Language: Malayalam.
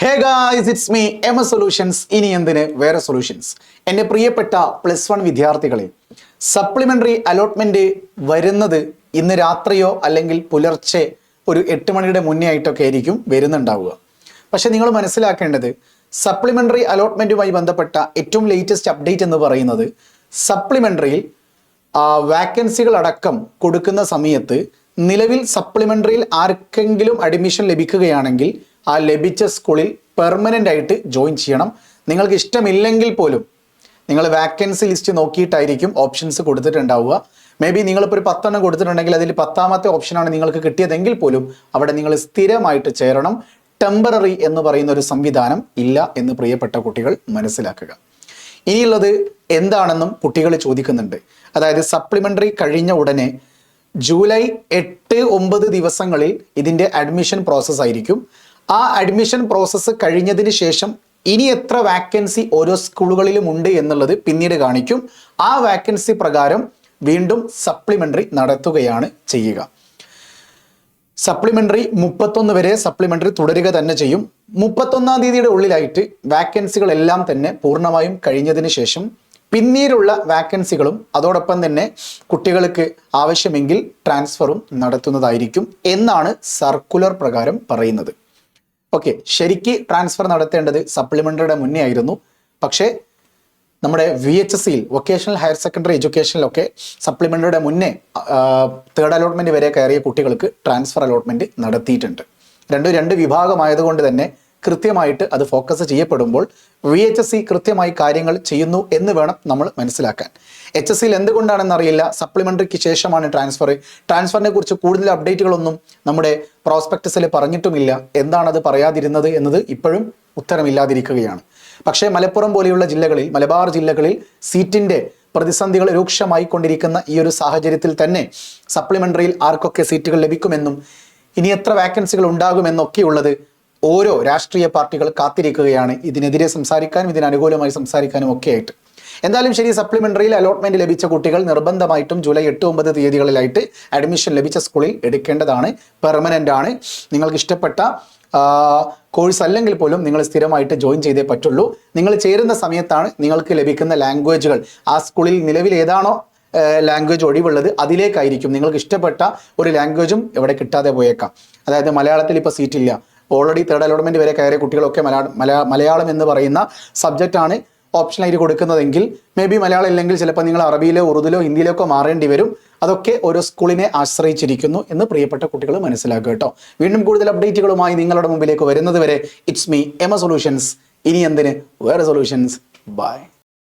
ഹേ ഗായ്സ്, ഇറ്റ്സ് മീ എമ സൊല്യൂഷൻസ്. ഇനി എന്തിന് വേറെ സൊല്യൂഷൻസ്. എൻ്റെ പ്രിയപ്പെട്ട +1 വിദ്യാർത്ഥികളെ, സപ്ലിമെൻ്ററി അലോട്ട്മെൻറ്റ് വരുന്നത് ഇന്ന് രാത്രിയോ അല്ലെങ്കിൽ പുലർച്ചെ ഒരു 8 മണിയുടെ മുന്നേ ആയിട്ടൊക്കെ ആയിരിക്കും വരുന്നുണ്ടാവുക. പക്ഷെ നിങ്ങൾ മനസ്സിലാക്കേണ്ടത്, സപ്ലിമെൻ്ററി അലോട്ട്മെൻറ്റുമായി ബന്ധപ്പെട്ട ഏറ്റവും ലേറ്റസ്റ്റ് അപ്ഡേറ്റ് എന്ന് പറയുന്നത്, സപ്ലിമെൻ്ററിയിൽ വാക്കൻസികൾ അടക്കം കൊടുക്കുന്ന സമയത്ത് നിലവിൽ സപ്ലിമെൻ്ററിയിൽ ആർക്കെങ്കിലും അഡ്മിഷൻ ലഭിക്കുകയാണെങ്കിൽ ആ ലഭിച്ച സ്കൂളിൽ പെർമനൻ്റ് ആയിട്ട് ജോയിൻ ചെയ്യണം. നിങ്ങൾക്ക് ഇഷ്ടമില്ലെങ്കിൽ പോലും നിങ്ങൾ വാക്കൻസി ലിസ്റ്റ് നോക്കിയിട്ടായിരിക്കും ഓപ്ഷൻസ് കൊടുത്തിട്ടുണ്ടാവുക. മേ ബി നിങ്ങളിപ്പോൾ ഒരു 10 എണ്ണം കൊടുത്തിട്ടുണ്ടെങ്കിൽ അതിൽ 10ാമത്തെ ഓപ്ഷനാണ് നിങ്ങൾക്ക് കിട്ടിയതെങ്കിൽ പോലും അവിടെ നിങ്ങൾ സ്ഥിരമായിട്ട് ചേരണം. ടെമ്പററി എന്ന് പറയുന്ന ഒരു സംവിധാനം ഇല്ല എന്ന് പ്രിയപ്പെട്ട കുട്ടികൾ മനസ്സിലാക്കുക. ഇനിയുള്ളത് എന്താണെന്നും കുട്ടികൾ ചോദിക്കുന്നുണ്ട്. അതായത് സപ്ലിമെൻ്ററി കഴിഞ്ഞ ഉടനെ ജൂലൈ 8-9 ദിവസങ്ങളിൽ ഇതിൻ്റെ അഡ്മിഷൻ പ്രോസസ്സ് ആയിരിക്കും. ആ അഡ്മിഷൻ പ്രോസസ്സ് കഴിഞ്ഞതിന് ശേഷം ഇനി എത്ര വാക്കൻസി ഓരോ സ്കൂളുകളിലും ഉണ്ട് എന്നുള്ളത് പിന്നീട് കാണിക്കും. ആ വാക്കൻസി പ്രകാരം വീണ്ടും സപ്ലിമെൻ്ററി നടത്തുകയാണ് ചെയ്യുക. സപ്ലിമെൻ്ററി 31 വരെ സപ്ലിമെൻ്ററി തുടരുക തന്നെ ചെയ്യും. 31-ാം തീയതിയുടെ ഉള്ളിലായിട്ട് വാക്കൻസികളെല്ലാം തന്നെ പൂർണ്ണമായും കഴിഞ്ഞതിന് ശേഷം പിന്നീടുള്ള വാക്കൻസികളും അതോടൊപ്പം തന്നെ കുട്ടികൾക്ക് ആവശ്യമെങ്കിൽ ട്രാൻസ്ഫറും നടത്തുന്നതായിരിക്കും എന്നാണ് സർക്കുലർ പ്രകാരം പറയുന്നത്. ഓക്കെ, ശരിക്ക് ട്രാൻസ്ഫർ നടത്തേണ്ടത് സപ്ലിമെൻ്ററിയുടെ മുന്നേ ആയിരുന്നു. പക്ഷേ നമ്മുടെ VHSCയിൽ വൊക്കേഷണൽ ഹയർ സെക്കൻഡറി എഡ്യൂക്കേഷനിലൊക്കെ സപ്ലിമെൻ്ററിയുടെ മുന്നേ 3rd അലോട്ട്മെൻറ്റ് വരെ കയറിയ കുട്ടികൾക്ക് ട്രാൻസ്ഫർ അലോട്ട്മെൻറ്റ് നടത്തിയിട്ടുണ്ട്. രണ്ട് വിഭാഗമായതുകൊണ്ട് തന്നെ കൃത്യമായിട്ട് അത് ഫോക്കസ് ചെയ്യപ്പെടുമ്പോൾ VHSC കൃത്യമായി കാര്യങ്ങൾ ചെയ്യുന്നു എന്ന് വേണം നമ്മൾ മനസ്സിലാക്കാൻ. HSCയിൽ എന്തുകൊണ്ടാണെന്നറിയില്ല സപ്ലിമെൻ്ററിക്ക് ശേഷമാണ് ട്രാൻസ്ഫറിനെ കുറിച്ച് കൂടുതൽ അപ്ഡേറ്റുകളൊന്നും നമ്മുടെ പ്രോസ്പെക്ടസിൽ പറഞ്ഞിട്ടുമില്ല. എന്താണത് പറയാതിരുന്നത് എന്നത് ഇപ്പോഴും ഉത്തരമില്ലാതിരിക്കുകയാണ്. പക്ഷേ മലപ്പുറം പോലെയുള്ള ജില്ലകളിൽ, മലബാർ ജില്ലകളിൽ സീറ്റിൻ്റെ പ്രതിസന്ധികൾ രൂക്ഷമായി കൊണ്ടിരിക്കുന്ന ഈ ഒരു സാഹചര്യത്തിൽ തന്നെ സപ്ലിമെൻ്ററിയിൽ ആർക്കൊക്കെ സീറ്റുകൾ ലഭിക്കുമെന്നും ഇനി എത്ര വാക്കൻസികൾ ഉണ്ടാകുമെന്നൊക്കെയുള്ളത് ഓരോ രാഷ്ട്രീയ പാർട്ടികൾ കാത്തിരിക്കുകയാണ്, ഇതിനെതിരെ സംസാരിക്കാനും ഇതിനനുകൂലമായി സംസാരിക്കാനും ഒക്കെ ആയിട്ട്. എന്തായാലും ശരി, സപ്ലിമെൻ്ററിയിൽ അലോട്ട്മെൻറ്റ് ലഭിച്ച കുട്ടികൾ നിർബന്ധമായിട്ടും ജൂലൈ 8-9 തീയതികളിലായിട്ട് അഡ്മിഷൻ ലഭിച്ച സ്കൂളിൽ എടുക്കേണ്ടതാണ്. പെർമനൻ്റ് ആണ്. നിങ്ങൾക്ക് ഇഷ്ടപ്പെട്ട കോഴ്സ് അല്ലെങ്കിൽ പോലും നിങ്ങൾ സ്ഥിരമായിട്ട് ജോയിൻ ചെയ്തേ പറ്റുള്ളൂ. നിങ്ങൾ ചേരുന്ന സമയത്താണ് നിങ്ങൾക്ക് ലഭിക്കുന്ന ലാംഗ്വേജുകൾ, ആ സ്കൂളിൽ നിലവിൽ ഏതാണോ ലാംഗ്വേജ് ഒഴിവുള്ളത് അതിലേക്കായിരിക്കും. നിങ്ങൾക്ക് ഇഷ്ടപ്പെട്ട ഒരു ലാംഗ്വേജും ഇവിടെ കിട്ടാതെ പോയേക്കാം. അതായത് മലയാളത്തിൽ ഇപ്പോൾ സീറ്റില്ല, ഓൾറെഡി 3rd അലോട്ട്മെൻറ്റ് വരെ കയറിയ കുട്ടികളൊക്കെ മലയാളം എന്ന് പറയുന്ന സബ്ജക്റ്റാണ് ഓപ്ഷനായിട്ട് കൊടുക്കുന്നതെങ്കിൽ മേ ബി മലയാളം ഇല്ലെങ്കിൽ ചിലപ്പോൾ നിങ്ങൾ അറബിയിലോ ഉറുദിലോ ഹിന്ദിയിലോ ഒക്കെ മാറേണ്ടി വരും. അതൊക്കെ ഓരോ സ്കൂളിനെ ആശ്രയിച്ചിരിക്കുന്നു എന്ന് പ്രിയപ്പെട്ട കുട്ടികൾ മനസ്സിലാക്കുക കേട്ടോ. വീണ്ടും കൂടുതൽ അപ്ഡേറ്റുകളുമായി നിങ്ങളുടെ മുമ്പിലേക്ക് വരുന്നത് വരെ ഇറ്റ്സ് മീ എമ സൊല്യൂഷൻസ്. ഇനി എന്തിന് വേറെ സൊല്യൂഷൻസ്. ബൈ.